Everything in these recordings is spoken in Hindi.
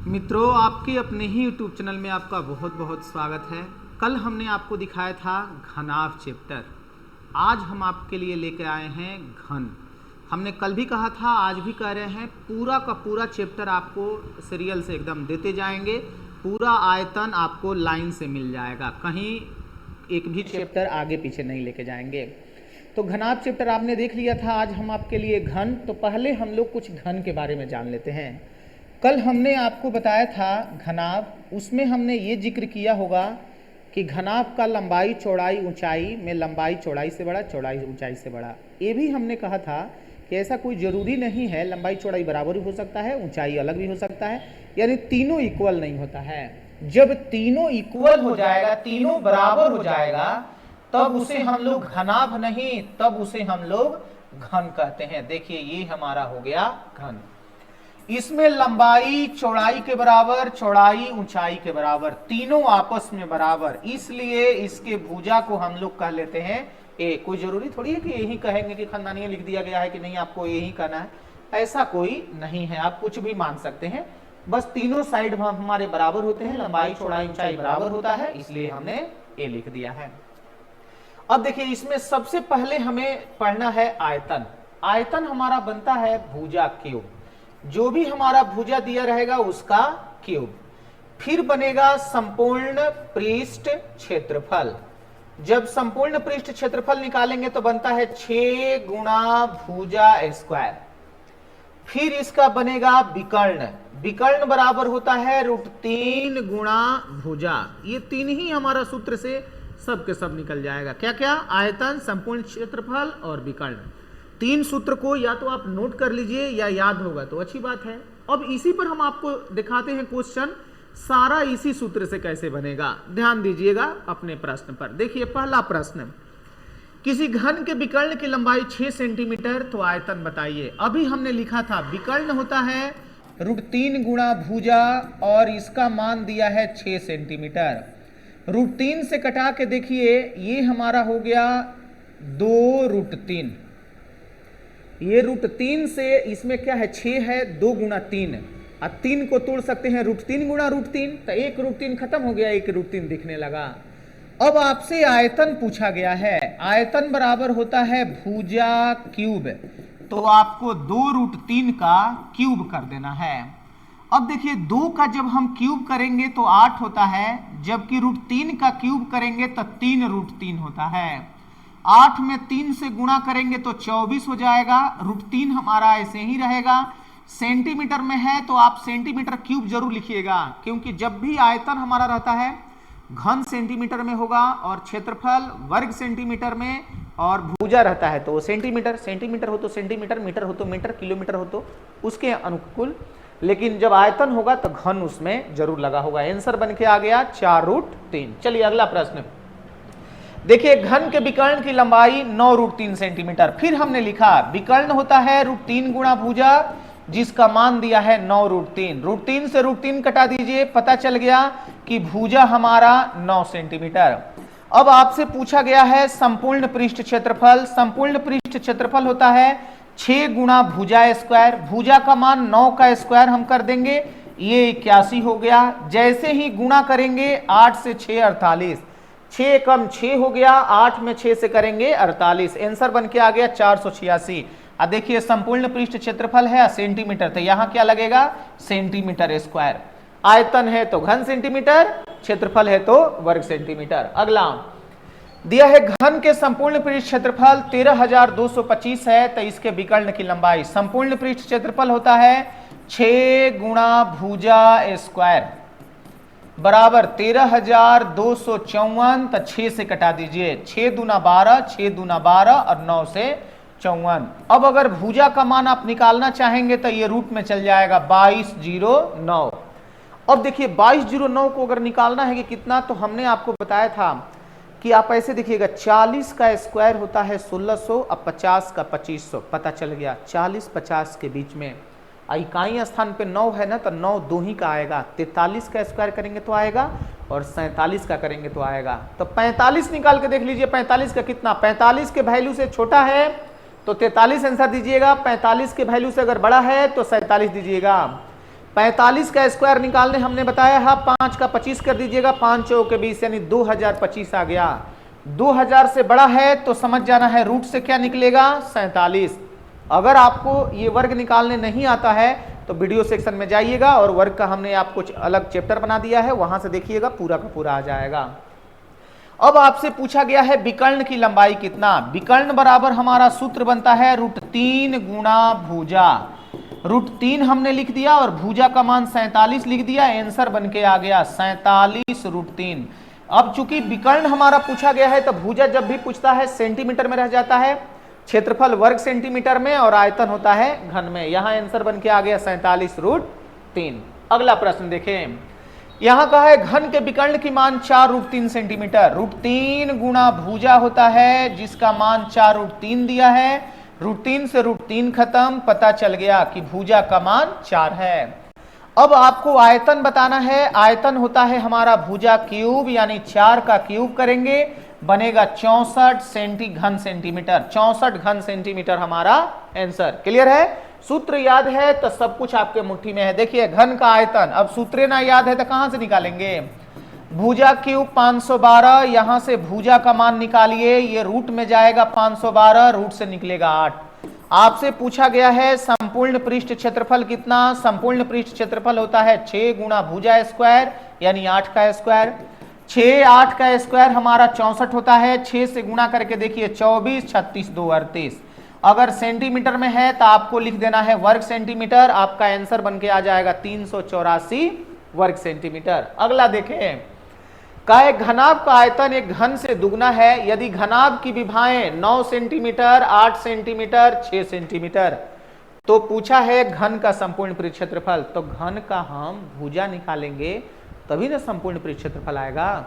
मित्रों, आपके अपने ही YouTube चैनल में आपका बहुत बहुत स्वागत है। कल हमने आपको दिखाया था घनाभ चैप्टर। आज हम आपके लिए लेकर आए हैं घन। हमने कल भी कहा था, आज भी कह रहे हैं, पूरा का पूरा चैप्टर आपको सीरियल से एकदम देते जाएंगे। पूरा आयतन आपको लाइन से मिल जाएगा, कहीं एक भी चैप्टर आगे पीछे नहीं लेके जाएंगे। तो घनाभ चैप्टर आपने देख लिया था। आज हम आपके लिए घन। तो पहले हम लोग कुछ घन के बारे में जान लेते हैं। कल हमने आपको बताया था घनाभ, उसमें हमने ये जिक्र किया होगा कि घनाभ का लंबाई चौड़ाई ऊंचाई में लंबाई चौड़ाई से बड़ा, चौड़ाई ऊंचाई से बड़ा। ये भी हमने कहा था कि ऐसा कोई ज़रूरी नहीं है, लंबाई चौड़ाई बराबर भी हो सकता है, ऊंचाई अलग भी हो सकता है, यानी तीनों इक्वल नहीं होता है। जब तीनों इक्वल हो जाएगा, तीनों बराबर हो जाएगा, तब उसे हम लोग घनाभ नहीं, तब उसे हम लोग घन कहते हैं। देखिए, ये हमारा हो गया घन। इसमें लंबाई चौड़ाई के बराबर, चौड़ाई ऊंचाई के बराबर, तीनों आपस में बराबर, इसलिए इसके भुजा को हम लोग कह लेते हैं ए। कोई जरूरी थोड़ी है कि यही कहेंगे कि खानदानी लिख दिया गया है कि नहीं आपको यही कहना है, ऐसा कोई नहीं है। आप कुछ भी मान सकते हैं, बस तीनों साइड हमारे बराबर होते हैं, लंबाई चौड़ाई ऊंचाई बराबर होता है, इसलिए हमने ए लिख दिया है। अब देखिए, इसमें सबसे पहले हमें पढ़ना है आयतन। आयतन हमारा बनता है भुजा क्यूब। जो भी हमारा भुजा दिया रहेगा उसका क्यूब। फिर बनेगा संपूर्ण पृष्ठ क्षेत्रफल। जब संपूर्ण पृष्ठ क्षेत्रफल निकालेंगे तो बनता है 6 गुणा भुजा स्क्वायर। फिर इसका बनेगा विकर्ण। विकर्ण बराबर होता है √3 गुणा भुजा। ये तीन ही हमारा सूत्र से सब के सब निकल जाएगा। क्या क्या? आयतन, संपूर्ण क्षेत्रफल और विकर्ण। तीन सूत्र को या तो आप नोट कर लीजिए या याद होगा तो अच्छी बात है। अब इसी पर हम आपको दिखाते हैं क्वेश्चन, सारा इसी सूत्र से कैसे बनेगा। ध्यान दीजिएगा अपने प्रश्न पर। देखिए, पहला प्रश्न, किसी घन के विकर्ण की लंबाई 6 सेंटीमीटर, तो आयतन बताइए। अभी हमने लिखा था विकर्ण होता है √3 गुणा भुजा और इसका मान दिया है 6 सेंटीमीटर। √3 से कटा के देखिए, ये हमारा हो गया 2√3। ये √3 से इसमें क्या है, 6 है, 2 गुणा 3, अब 3 को तोड़ सकते हैं √3 गुणा √3, तो 1 √3 खत्म हो गया, 1 √3 दिखने लगा। अब आपसे आयतन पूछा गया है। आयतन बराबर होता है भुजा क्यूब, तो आपको 2√3 का क्यूब कर देना है। अब देखिए, 2 का जब हम क्यूब करेंगे तो 8 होता है, जबकि √3 का क्यूब करेंगे तो 3√3 होता है। 8 में 3 से गुणा करेंगे तो 24 हो जाएगा। √3 हमारा ऐसे ही रहेगा। सेंटीमीटर में है तो आप सेंटीमीटर क्यूब जरूर लिखिएगा, क्योंकि जब भी आयतन हमारा रहता है घन सेंटीमीटर में होगा और क्षेत्रफल वर्ग सेंटीमीटर में और भुजा रहता है तो सेंटीमीटर। सेंटीमीटर हो तो सेंटीमीटर, मीटर हो तो मीटर, किलोमीटर हो तो उसके अनुकूल, लेकिन जब आयतन होगा तो घन उसमें जरूर लगा होगा। आंसर बन के आ गया 4√3। चलिए अगला प्रश्न देखिए, घन के विकर्ण की लंबाई 9√3 सेंटीमीटर। फिर हमने लिखा विकर्ण होता है √3 गुणा भुजा, जिसका मान दिया है 9√3। √3 से √3 कटा दीजिए, पता चल गया कि भुजा हमारा 9 सेंटीमीटर। अब आपसे पूछा गया है संपूर्ण पृष्ठ क्षेत्रफल। संपूर्ण पृष्ठ क्षेत्रफल होता है 6 गुणा भुजा स्क्वायर। भुजा का मान 9 का स्क्वायर हम कर देंगे, ये 81 हो गया। जैसे ही गुणा करेंगे 8 से 6 48, 6 कम 6 हो गया, 8 में 6 से करेंगे 48। आंसर बन के आ गया 486। अब देखिए, संपूर्ण पृष्ठ क्षेत्रफल है सेंटीमीटर, तो यहां क्या लगेगा, सेंटीमीटर स्क्वायर। आयतन है तो घन सेंटीमीटर, क्षेत्रफल है तो वर्ग सेंटीमीटर। अगला दिया है घन के संपूर्ण पृष्ठ क्षेत्रफल 13,225 है, तो इसके विकर्ण की लंबाई। संपूर्ण पृष्ठ क्षेत्रफल होता है 6 गुणा भुजा स्क्वायर बराबर 13,254, तो 6 से कटा दीजिए, 6 दूना 12, 6 दूना 12 और 9 से 54। अब अगर भुजा का मान आप निकालना चाहेंगे तो ये रूट में चल जाएगा 2209। अब देखिए, 2209 को अगर निकालना है कि कितना, तो हमने आपको बताया था कि आप ऐसे देखिएगा, 40 का स्क्वायर होता है 1600 और 50 का 2500। पता चल गया 40-50 के बीच में इकाई स्थान पे 9 है ना, तो 9 दो ही का आएगा। 43 का स्क्वायर करेंगे तो आएगा और 47 का करेंगे तो आएगा। तो 45 निकाल के देख लीजिए, 45 का कितना, 45 के वैल्यू से छोटा है तो 43 आंसर दीजिएगा, 45 के वैल्यू से अगर बड़ा है तो 47 दीजिएगा। 45 का स्क्वायर निकालने हमने बताया है, 5 का 25 कर दीजिएगा, 5 चौके 20 यानी 2025 आ गया। 2000 से बड़ा है तो समझ जाना है रूट से क्या निकलेगा, 47। अगर आपको ये वर्ग निकालने नहीं आता है तो वीडियो सेक्शन में जाइएगा और वर्ग का हमने आपको कुछ अलग चैप्टर बना दिया है, वहां से देखिएगा, पूरा का पूरा आ जाएगा। अब आपसे पूछा गया है विकर्ण की लंबाई कितना। विकर्ण बराबर हमारा सूत्र बनता है √3 गुणा भुजा। √3 हमने लिख दिया और भुजा का मान 47 लिख दिया, आंसर बन के आ गया 47 √3। अब चूंकि विकर्ण हमारा पूछा गया है तो भुजा जब भी पूछता है सेंटीमीटर में रह जाता है, क्षेत्रफल वर्ग सेंटीमीटर में और आयतन होता है घन में। यहां आंसर बन के आ गया 47 √3। अगला प्रश्न देखें, यहां कहा है घन के विकर्ण की मान 4 √3 सेंटीमीटर। √3 गुणा भुजा होता है जिसका मान 4 √3 दिया है। √3 से √3 खत्म, पता चल गया कि भुजा का मान 4 है। अब आपको आयतन बताना है। आयतन होता है हमारा भुजा क्यूब, यानी 4 का क्यूब करेंगे बनेगा 64 घन सेंटीमीटर। 64 घन सेंटीमीटर हमारा आंसर। क्लियर है? सूत्र याद है तो सब कुछ आपके मुट्ठी में है। देखिए घन का आयतन, अब सूत्र ना याद है तो कहां से निकालेंगे। भुजा क्यूब 512, यहां से भुजा का मान निकालिए, ये रूट में जाएगा 512, रूट से निकलेगा 8। आपसे पूछा गया है संपूर्ण पृष्ठ क्षेत्रफल कितना। संपूर्ण पृष्ठ क्षेत्रफल होता है 6 गुणा भुजा स्क्वायर यानी 8 का स्क्वायर। 6 8 का स्क्वायर हमारा 64 होता है। 6 से गुणा करके देखिए 24 36 2 38। अगर सेंटीमीटर में है तो आपको लिख देना है वर्ग सेंटीमीटर। आपका आंसर बन के आ जाएगा 384 वर्ग सेंटीमीटर। अगला देखें, का घनाभ का आयतन एक घन से दुगना है यदि घनाभ की विभाएं 9 सेंटीमीटर 8 सेंटीमीटर 6 सेंटीमीटर। तो पूछा है घन का संपूर्ण पृष्ठ क्षेत्रफल, तो घन का हम भुजा निकालेंगे तभी ना संपूर्ण पृष्ठ क्षेत्रफल आएगा।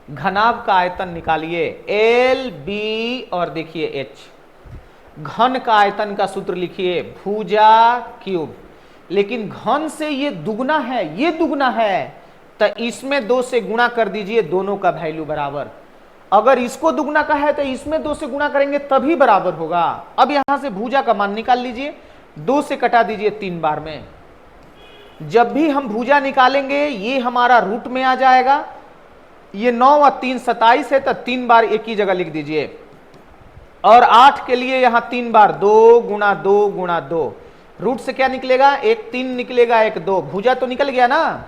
घनाभ का आयतन निकालिए एल बी और देखिए H। घन का आयतन का सूत्र लिखिए भुजा क्यूब, लेकिन घन से ये दुगना है, ये दुगना है तो इसमें 2 से गुणा कर दीजिए, दोनों का वैल्यू बराबर। अगर इसको दुगना का है तो इसमें 2 से गुणा करेंगे तभी बराबर होगा। अब यहां से भुजा का मान निकाल लीजिए, 2 से कटा दीजिए 3 बार में। जब भी हम भुजा निकालेंगे ये हमारा रूट में आ जाएगा। ये 9 और 3 27 है तो 3 बार एक ही जगह लिख दीजिए। और 8 के लिए यहां 3 बार 2 गुणा 2 गुणा 2। रूट से क्या निकलेगा, एक 3 निकलेगा एक 2। भुजा तो निकल गया ना,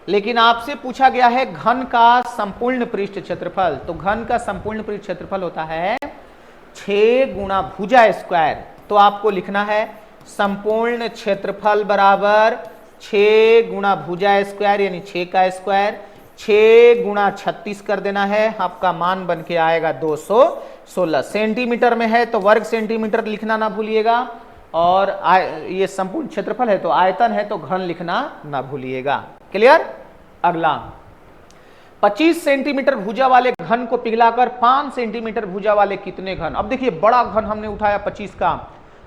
लेकिन आपसे पूछा गया है घन का संपूर्ण पृष्ठ क्षेत्रफल। तो घन का संपूर्ण पृष्ठ क्षेत्रफल होता है 6 गुणा भुजा स्क्वायर। तो आपको लिखना है संपूर्ण क्षेत्रफल बराबर 6 गुणा भुजा स्क्वायर यानी 6 का स्क्वायर। 6 गुणा 36 कर देना है, आपका मान बन के आएगा 216। सेंटीमीटर में है तो वर्ग सेंटीमीटर लिखना ना भूलिएगा, और ये संपूर्ण क्षेत्रफल है तो आयतन है तो घन लिखना ना भूलिएगा। क्लियर? अगला 25 सेंटीमीटर भुजा वाले घन को पिघलाकर 5 सेंटीमीटर भुजा वाले कितने घन। अब देखिए बड़ा घन हमने उठाया 25 का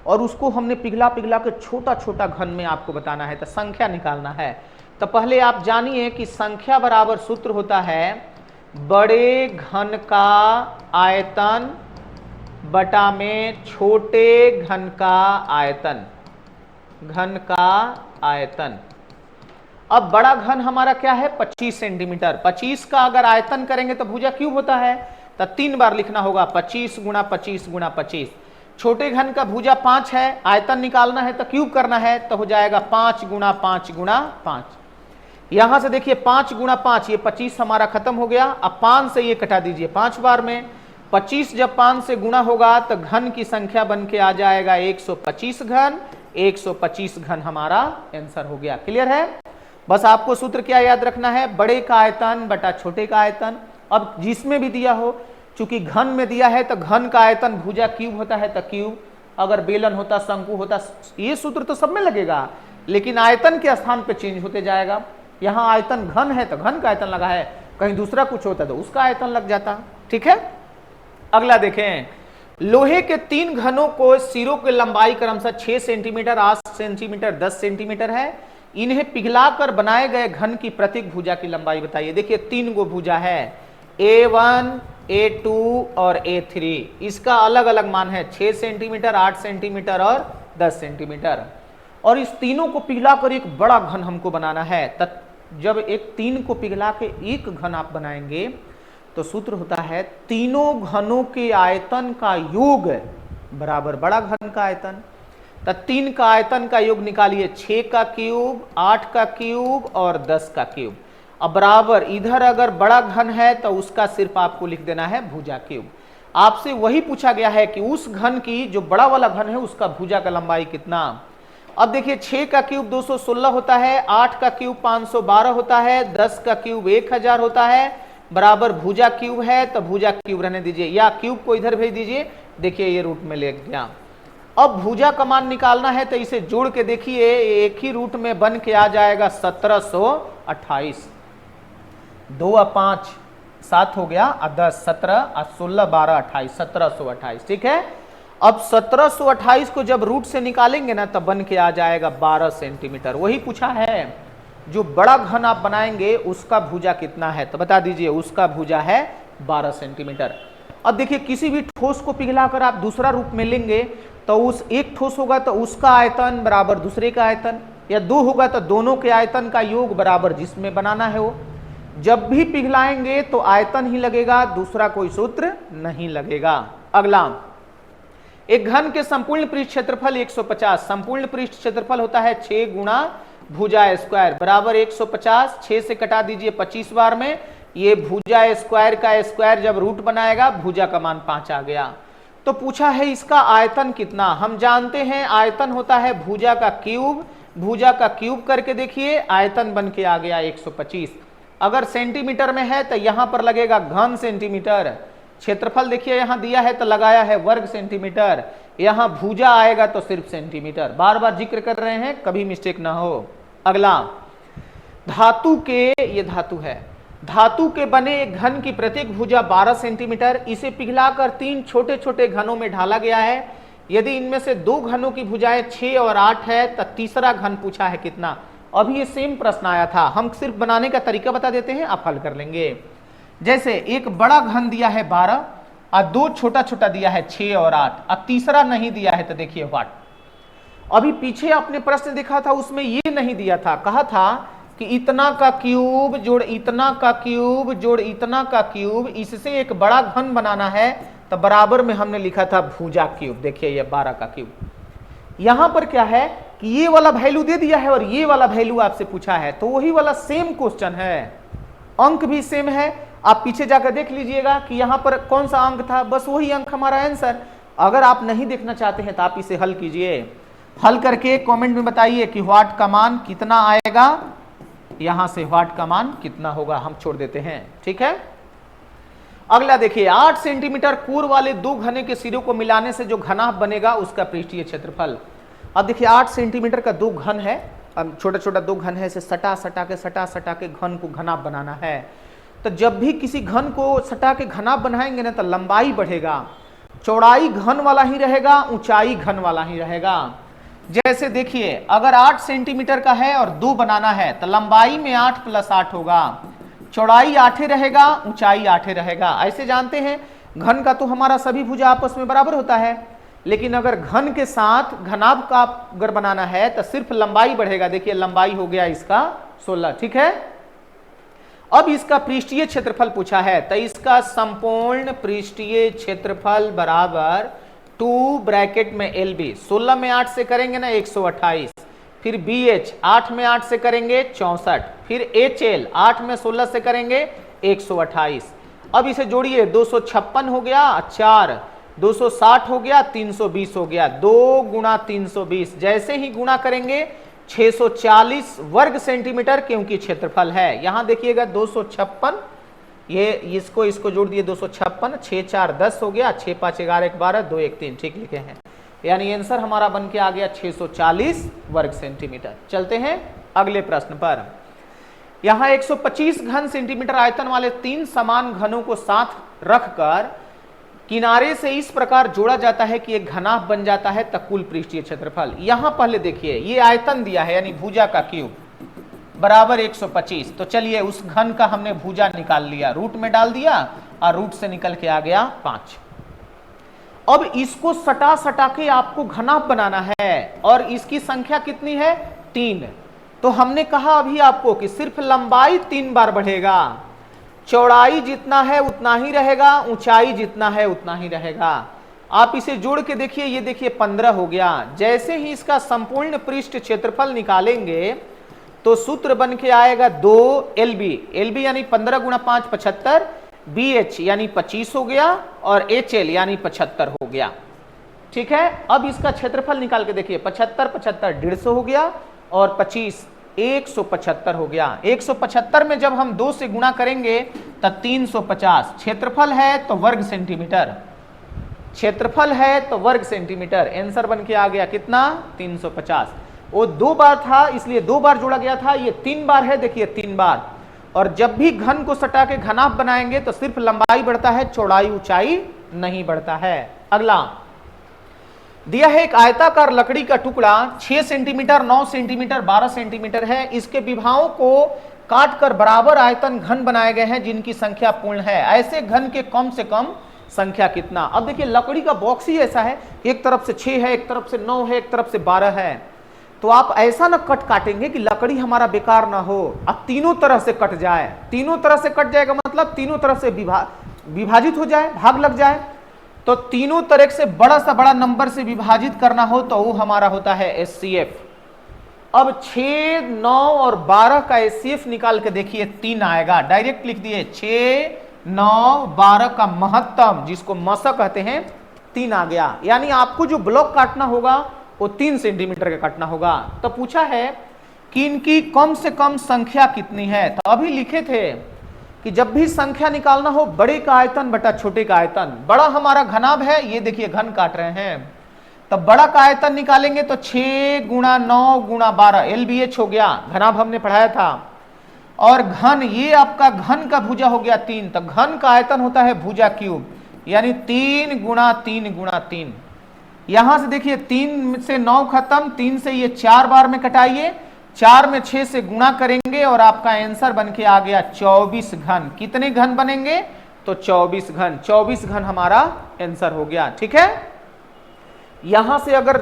और उसको हमने पिघला पिघला के छोटा छोटा घन में आपको बताना है, तो संख्या निकालना है। तो पहले आप जानिए कि संख्या बराबर सूत्र होता है बड़े घन का आयतन बटा में छोटे घन का आयतन। घन का आयतन, अब बड़ा घन हमारा क्या है 25 सेंटीमीटर। 25 का अगर आयतन करेंगे तो भुजा क्यूब होता है, तो 3 बार लिखना होगा 25 गुणा 25 गुणा 25। छोटे घन का भुजा 5 है, आयतन निकालना है तो क्यूब करना है, तो हो जाएगा 5 गुणा 5 गुणा 5। यहां से देखिए 5 गुणा 5, ये 25 हमारा खत्म हो गया। अब 5 से ये कटा दीजिए 5 बार में। 25 जब 5 से गुणा होगा तो घन की संख्या बन के आ जाएगा 125 घन। 125 घन हमारा आंसर हो गया। क्लियर है? बस आपको सूत्र क्या याद रखना है, बड़े का आयतन बटा छोटे का आयतन। अब जिसमें भी दिया हो, चूंकि घन में दिया है तो घन का आयतन भुजा क्यूब होता है तो क्यूब, अगर बेलन होता शंकु होता, ये सूत्र तो सब में लगेगा, लेकिन आयतन के स्थान पे चेंज होते जाएगा। यहां आयतन घन है तो घन का आयतन लगा है, कहीं दूसरा कुछ होता तो उसका आयतन लग जाता। ठीक है? अगला देखें, लोहे के 3 घनों को सिरों की लंबाई क्रमशः 6 सेंटीमीटर 8 सेंटीमीटर 10 सेंटीमीटर है। इन्हें पिघलाकर बनाए गए घन की प्रत्येक भुजा की लंबाई बताइए। देखिए 3 गो भुजा है, A1 A2 और A3। इसका अलग अलग मान है 6 सेंटीमीटर 8 सेंटीमीटर और 10 सेंटीमीटर। और इस तीनों को पिघलाकर एक बड़ा घन हमको बनाना है। जब एक 3 को पिघला के एक घन आप बनाएंगे तो सूत्र होता है तीनों घनों के आयतन का योग बराबर बड़ा घन का आयतन। तो 3 का आयतन का योग निकालिए, 6 का क्यूब, 8 का क्यूब और 10 का क्यूब। अब बराबर इधर अगर बड़ा घन है तो उसका सिर्फ आपको लिख देना है भुजा क्यूब। आपसे वही पूछा गया है कि उस घन की जो बड़ा वाला घन है उसका भुजा का लंबाई कितना। अब देखिए 6 का क्यूब 216 होता है, 8 का क्यूब 512 होता है, 10 का क्यूब 1000 होता है, बराबर भुजा क्यूब है तो भुजा क्यूब रहने दीजिए, या क्यूब को इधर भेज दीजिए। देखिए ये रूट में ले गया। अब भुजा का मान निकालना है तो इसे जोड़ के देखिए, एक ही रूट में बन के आ जाएगा 1728। 2 और 5 7 हो गया, 10 17 और 16 12 28 1728। ठीक है, अब 1728 को जब रूट से निकालेंगे ना तब बन के आ जाएगा 12 सेंटीमीटर। वही पूछा है जो बड़ा घन आप बनाएंगे उसका भुजा कितना है, तो बता दीजिए उसका भुजा है 12 सेंटीमीटर। अब देखिए किसी भी ठोस को पिघलाकर आप दूसरा रूप में लेंगे तो उस एक ठोस होगा तो उसका आयतन बराबर दूसरे का आयतन, या 2 होगा तो दोनों के आयतन का योग बराबर जिसमें बनाना है वो। जब भी पिघलाएंगे तो आयतन ही लगेगा, दूसरा कोई सूत्र नहीं लगेगा। अगला, एक घन के संपूर्ण पृष्ठ क्षेत्रफल 150। संपूर्ण पृष्ठ क्षेत्रफल होता है 6 गुणा भुजा स्क्वायर बराबर 150। 6 से कटा दीजिए 25 बार में, ये भुजा स्क्वायर का स्क्वायर जब रूट बनाएगा भुजा का मान 5 आ गया। तो पूछा है इसका आयतन कितना। हम जानते हैं आयतन होता है भुजा का क्यूब, भुजा का क्यूब करके देखिए आयतन बन के आ गया 125। अगर सेंटीमीटर में है तो यहां पर लगेगा घन सेंटीमीटर। क्षेत्रफल देखिए यहां दिया है तो लगाया है वर्ग सेंटीमीटर, यहां भुजा आएगा तो सिर्फ सेंटीमीटर। बार बार जिक्र कर रहे हैं, कभी मिस्टेक ना हो। अगला, धातु के, ये धातु है, धातु के बने एक घन की प्रत्येक भुजा 12 सेंटीमीटर। इसे पिघलाकर 3 छोटे छोटे घनों में ढाला गया है। यदि इनमें से 2 घनों की भुजाएं 6 और 8 है तो तीसरा घन पूछा है कितना। अभी ये सेम प्रश्न आया था, हम सिर्फ बनाने का तरीका बता देते हैं, आप हल कर लेंगे। जैसे एक बड़ा घन दिया है 12 और 2 छोटा छोटा दिया है 6 और 8, और तीसरा नहीं दिया है तो देखिए वाट। अभी पीछे आपने प्रश्न देखा था उसमें ये नहीं दिया था, कहा था कि इतना का क्यूब जोड़ इतना का क्यूब जोड़ इतना का क्यूब, इससे एक बड़ा घन बनाना है तो बराबर में हमने लिखा था भुजा क्यूब। देखिए ये 12 का क्यूब। यहां पर क्या है कि ये वाला वैल्यू दे दिया है और ये वाला वैल्यू आपसे पूछा है, तो वही वाला सेम क्वेश्चन है, अंक भी सेम है। आप पीछे जाकर देख लीजिएगा कि यहां पर कौन सा अंक था, बस वही अंक हमारा आंसर। अगर आप नहीं देखना चाहते हैं तो आप इसे हल कीजिए, हल करके कमेंट में बताइए कि व्हाट का मान कितना आएगा, यहां से व्हाट का मान कितना होगा हम छोड़ देते हैं। ठीक है, अगला देखिए 8 सेंटीमीटर कोर वाले 2 घने के सिरों को मिलाने से जो घनाभ बनेगा उसका पृष्ठीय क्षेत्रफल। अब देखिए 8 सेंटीमीटर का 2 घन है, अब छोटा छोटा 2 घन है, इसे सटा सटा के घन को घनाभ बनाना है। तो जब भी किसी घन को सटा के घनाभ बनाएंगे ना तो लंबाई बढ़ेगा, चौड़ाई घन वाला ही रहेगा, ऊंचाई घन वाला ही रहेगा। जैसे देखिए अगर 8 सेंटीमीटर का है और 2 बनाना है तो लंबाई में 8 + 8 होगा, चौड़ाई 8 रहेगा, ऊंचाई 8 रहेगा। ऐसे जानते हैं घन का तो हमारा सभी भुजा आपस में बराबर होता है, लेकिन अगर घन के साथ घनाभ का अगर बनाना है तो सिर्फ लंबाई बढ़ेगा। देखिए लंबाई हो गया इसका 16। ठीक है, अब इसका पृष्ठीय क्षेत्रफल पूछा है तो इसका संपूर्ण पृष्ठीय क्षेत्रफल बराबर 2 ब्रैकेट में LB, 16 में 8 से करेंगे ना 128, फिर BH 8 में 8 से करेंगे 64, फिर HL 8 में 16 से करेंगे 128। अब इसे जोड़िए 256 हो गया 4, 260 हो गया 320 हो गया, 2 गुणा 320। जैसे ही गुणा करेंगे 640 वर्ग सेंटीमीटर क्योंकि क्षेत्रफल है। यहां देखिएगा 256, ये इसको जोड़ दिए 256, 6 4 10 हो गया, 6 5 11 1 12 2 1 3, ठीक लिखे हैं, यानी आंसर हमारा बन के आ गया 640 वर्ग सेंटीमीटर। चलते हैं अगले प्रश्न पर। यहां 125 घन सेंटीमीटर आयतन वाले 3 समान घनों को साथ रखकर किनारे से इस प्रकार जोड़ा जाता है कि एक घनाभ बन जाता है तब कुल पृष्ठीय क्षेत्रफल। यहां पहले देखिए ये आयतन दिया है यानी भुजा का क्यूब बराबर 125। तो चलिए उस घन का हमने भुजा निकाल लिया, रूट में डाल दिया और रूट से निकल के आ गया 5। अब इसको सटा सटा के आपको घनाभ बनाना है और इसकी संख्या कितनी है 3। तो हमने कहा अभी आपको कि सिर्फ लंबाई 3 बार बढ़ेगा, चौड़ाई जितना है उतना ही रहेगा, ऊंचाई जितना है उतना ही रहेगा। आप इसे जोड़ के देखिए, ये देखिए 15 हो गया। जैसे ही इसका संपूर्ण पृष्ठ क्षेत्रफल निकालेंगे तो सूत्र बन के आएगा 2 LB यानी 15 गुणा 5 75, BH यानी 25 हो गया और HL यानी 75 हो गया। ठीक है, अब इसका क्षेत्रफल निकाल के देखिए, 75 75 150 हो गया और 25 175 हो गया। 175 में जब हम 2 से गुणा करेंगे तब 350। क्षेत्रफल है तो वर्ग सेंटीमीटर, क्षेत्रफल है तो वर्ग सेंटीमीटर। आंसर बन के आ गया कितना 350। वो 2 बार था इसलिए 2 बार जोड़ा गया था, ये 3 बार है, देखिए 3 बार। और जब भी घन को सटा के घनाभ बनाएंगे तो सिर्फ लंबाई बढ़ता है, चौड़ाई ऊंचाई नहीं बढ़ता है। अगला दिया है एक आयताकार लकड़ी का टुकड़ा 6 सेंटीमीटर 9 सेंटीमीटर 12 सेंटीमीटर है। इसके विभागों को काटकर बराबर आयतन घन बनाए गए हैं जिनकी संख्या पूर्ण है। ऐसे घन के कम से कम संख्या कितना। अब देखिए लकड़ी का बॉक्स ही ऐसा है, एक तरफ से 6 है, एक तरफ से 9 है, एक तरफ से 12 है। तो आप ऐसा ना कट काटेंगे कि लकड़ी हमारा बेकार ना हो, अब तीनों तरह से कट जाए। तीनों तरह से कट जाएगा मतलब तीनों तरफ से विभाजित हो जाए, भाग लग जाए। तो तीनों तरह से बड़ा सा बड़ा नंबर से विभाजित करना हो तो वो हमारा होता है HCF। अब 6 9 और 12 का HCF निकाल के देखिए 3 आएगा। डायरेक्ट लिख दिए 6 9 12 का महत्तम जिसको मसा कहते हैं 3 आ गया। यानी आपको जो ब्लॉक काटना होगा वो 3 सेंटीमीटर का काटना होगा। तो पूछा है कि इनकी कम से कम संख्या कितनी है। तो अभी लिखे थे कि जब भी संख्या निकालना हो बड़े का आयतन बटा छोटे का आयतन। बड़ा हमारा घनाभ है, ये देखिए घन काट रहे हैं, तब बड़ा का आयतन निकालेंगे तो 6 गुणा 9 गुणा 12 LBH हो गया, घनाभ हमने पढ़ाया था। और घन ये आपका घन का भुजा हो गया 3, तो घन का आयतन होता है भुजा क्यूब यानी 3 गुणा 3 गुणा 3। यहां से देखिए 3 से 9 खत्म, 3 से ये 4 बार में कटाइए, 4 में 6 से गुणा करेंगे और आपका आंसर बन के आ गया 24 घन। कितने घन बनेंगे तो 24 घन। 24 घन हमारा आंसर हो गया। ठीक है, यहां से अगर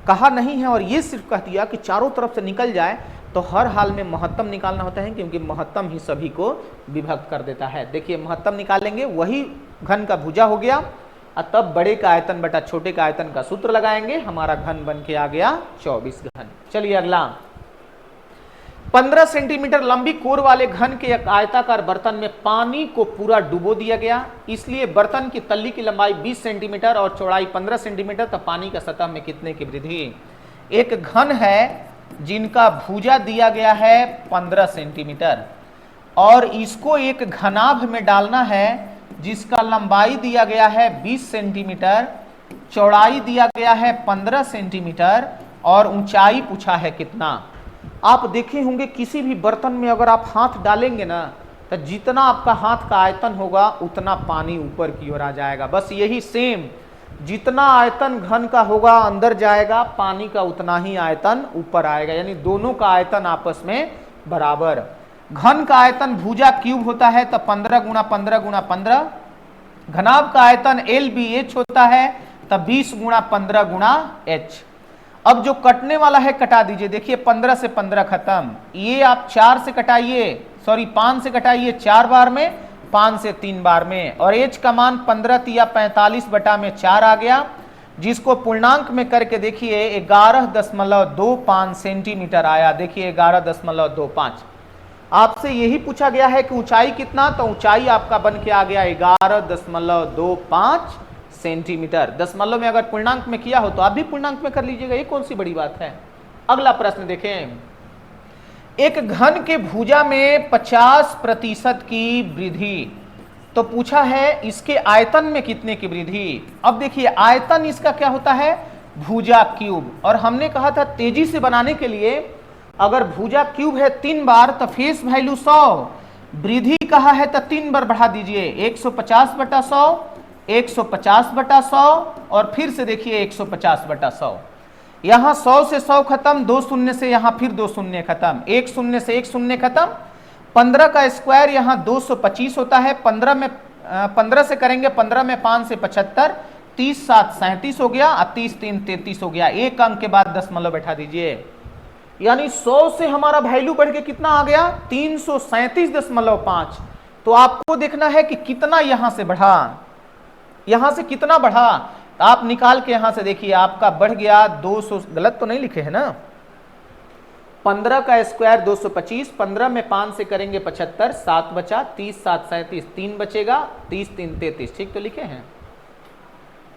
कहा नहीं है और ये सिर्फ कह दिया कि चारों तरफ से निकल जाए तो हर हाल में महत्तम निकालना होता है, क्योंकि महत्तम ही सभी को विभक्त कर देता है। देखिए महत्तम निकालेंगे वही घन का भुजा हो गया और तब बड़े का आयतन बटा छोटे का आयतन का सूत्र लगाएंगे, हमारा घन बन के आ गया 24 घन। चलिए अगला, 15 सेंटीमीटर लंबी कोर वाले घन के एक आयताकार बर्तन में पानी को पूरा डुबो दिया गया। इसलिए बर्तन की तल्ली की लंबाई 20 सेंटीमीटर और चौड़ाई 15 सेंटीमीटर, तो पानी का सतह में कितने की वृद्धि। एक घन है जिनका भुजा दिया गया है 15 सेंटीमीटर और इसको एक घनाभ में डालना है जिसका लंबाई दिया गया है 20 सेंटीमीटर, चौड़ाई दिया गया है 15 सेंटीमीटर और ऊंचाई पूछा है कितना। आप देखे होंगे किसी भी बर्तन में अगर आप हाथ डालेंगे ना तो जितना आपका हाथ का आयतन होगा उतना पानी ऊपर की ओर आ जाएगा। बस यही सेम, जितना आयतन घन का होगा अंदर जाएगा, पानी का उतना ही आयतन ऊपर आएगा, यानी दोनों का आयतन आपस में बराबर। घन का आयतन भुजा क्यूब होता है तो 15 गुणा 15 गुणा 15। घनाभ का आयतन LBH होता है तब 20 गुणा 15 गुणा H। अब जो कटने वाला है कटा दीजिए। देखिए 15 से 15 खत्म, ये आप 4 से कटाइए, सॉरी 5 से कटाइए 4 बार में, 5 से 3 बार में, और H का मान 15 तिया 45 बटा में 4 आ गया, जिसको पूर्णांक में करके देखिए 11.25 सेंटीमीटर आया। देखिए 11.25। आपसे यही पूछा गया है कि ऊंचाई कितना, तो ऊंचाई आपका बन के आ गया 11.25 सेंटीमीटर। दशमलव में अगर पूर्णांक में किया हो तो आप भी पूर्णांक में कर लीजिएगा, ये कौन सी बड़ी बात है। अगला प्रश्न देखें, एक घन के भुजा में 50% की वृद्धि, तो पूछा है इसके आयतन में कितने की वृद्धि। अब देखिए आयतन इसका क्या होता है भुजा क्यूब, और हमने कहा था तेजी से बनाने के लिए अगर भुजा क्यूब है 3 बार तो फेस वैल्यू 100, वृद्धि कहा है तो 3 बार बढ़ा दीजिए, 150 बटा 100, 150 बटा 100 और फिर से देखिए 150 बटा 100। यहां 100 से 100 खत्म, 2 शून्य से यहां फिर 2 शून्य खत्म, 1 शून्य से 1 शून्य खत्म। 15 का स्क्वायर यहां 225 होता है, 15 से करेंगे 15 में 5 से 75, 30 7 37 हो गया और 30 3 33 हो गया। एक अंक के बाद दशमलव बैठा दीजिए, यानी 100 से हमारा वैल्यू बढ़ के कितना आ गया 337.5। तो आपको देखना है कि कितना यहां से बढ़ा, यहां से कितना बढ़ा। तो आप निकाल के यहां से देखिए, आपका बढ़ गया 200, गलत तो नहीं लिखे है ना, 15 का स्क्वायर 225, 15 में 5 से करेंगे 75, 7 बचा, 30 7 37, 3 बचेगा, 30 3 33, ठीक तो लिखे हैं।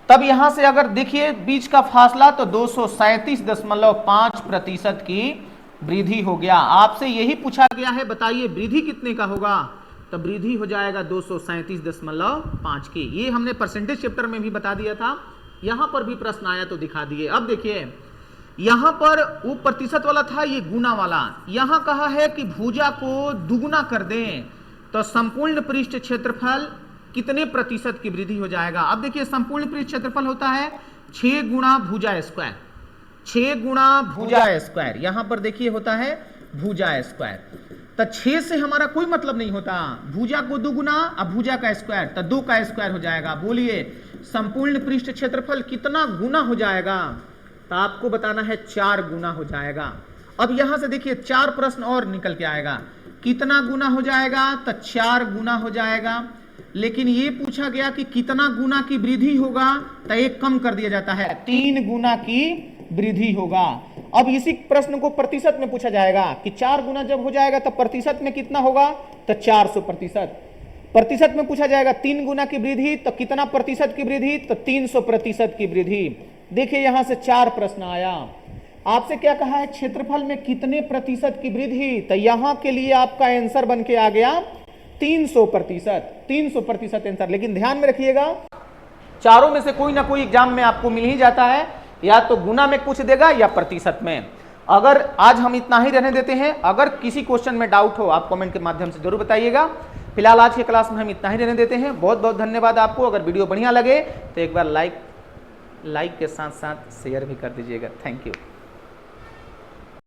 तब यहां से अगर देखिए बीच का फासला तो 237.5% की वृद्धि हो गया। आपसे यही पूछा गया है, बताइए वृद्धि कितने का होगा, तो वृद्धि हो जाएगा 237.5 की। ये हमने परसेंटेज चैप्टर में भी बता दिया था, यहां पर भी प्रश्न आया तो दिखा दिए। अब देखिए यहां पर वो प्रतिशत वाला था, ये गुना वाला। यहां कहा है कि भुजा को दुगुना कर दें तो संपूर्ण पृष्ठ क्षेत्रफल कितने प्रतिशत की वृद्धि हो जाएगा। अब देखिए संपूर्ण पृष्ठ क्षेत्रफल होता है 6 गुणा भुजा स्क्वायर, 6 गुणा भुजा स्क्वायर, यहां पर देखिए होता है भुजा स्क्वायर। तो 6 से हमारा कोई मतलब नहीं होता, भुजा को दुगुना और भुजा का स्क्वायर, तो 2 का स्क्वायर हो जाएगा। बोलिए संपूर्ण पृष्ठ क्षेत्रफल कितना गुना हो जाएगा, तो आपको बताना है 4 गुना हो जाएगा। अब यहां से देखिए 4 प्रश्न और निकल के आएगा, कितना गुना हो जाएगा, तो 4 गुना हो जाएगा। लेकिन ये पूछा गया कि कितना गुना की वृद्धि होगा, तो एक कम कर दिया जाता है, 3 गुना की वृद्धि होगा। अब इसी प्रश्न को प्रतिशत में पूछा जाएगा कि 4 गुना जब हो जाएगा तो प्रतिशत में कितना होगा, तो 400%। प्रतिशत में पूछा जाएगा 3 गुना की वृद्धि तो कितना प्रतिशत की वृद्धि, तो 300% की वृद्धि। देखिए यहां से 4 प्रश्न आया, आपसे क्या कहा है, क्षेत्रफल में कितने प्रतिशत की वृद्धि, तो यहां के लिए आपका आंसर बन के आ गया 300%, 300% आंसर। लेकिन ध्यान में रखिएगा, चारों में से कोई ना कोई एग्जाम में आपको मिल ही जाता है, या तो गुना में पूछ देगा या प्रतिशत में। अगर आज हम इतना ही रहने देते हैं, अगर किसी क्वेश्चन में डाउट हो आप कमेंट के माध्यम से जरूर बताइएगा। फिलहाल आज की क्लास में हम इतना ही रहने देते हैं। बहुत बहुत धन्यवाद आपको। अगर वीडियो बढ़िया लगे तो एक बार लाइक के साथ साथ शेयर भी कर दीजिएगा। Thank you.